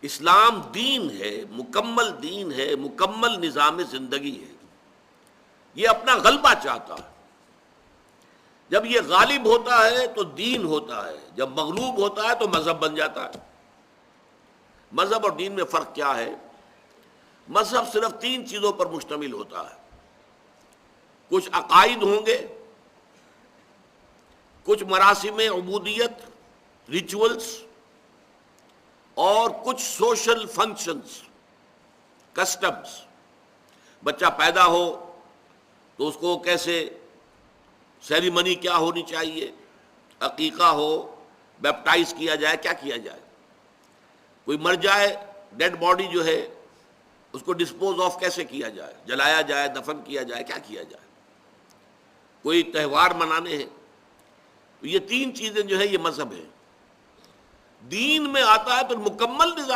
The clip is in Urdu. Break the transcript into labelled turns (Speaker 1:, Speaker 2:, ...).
Speaker 1: اسلام دین ہے، مکمل دین ہے، مکمل نظام زندگی ہے. یہ اپنا غلبہ چاہتا ہے. جب یہ غالب ہوتا ہے تو دین ہوتا ہے، جب مغلوب ہوتا ہے تو مذہب بن جاتا ہے. مذہب اور دین میں فرق کیا ہے؟ مذہب صرف 3 چیزوں پر مشتمل ہوتا ہے. کچھ عقائد ہوں گے، کچھ مراسم عبودیت، ریچولز، اور کچھ سوشل فنکشنز، کسٹمز. بچہ پیدا ہو تو اس کو کیسے سیریمنی کیا ہونی چاہیے، عقیقہ ہو، بیپٹائز کیا جائے، کیا کیا جائے. کوئی مر جائے، ڈیڈ باڈی جو ہے اس کو ڈسپوز آف کیسے کیا جائے، جلایا جائے، دفن کیا جائے، کیا کیا جائے. کوئی تہوار منانے ہیں. یہ 3 چیزیں جو ہے یہ مذہب ہے. دین میں آتا ہے تو مکمل نظام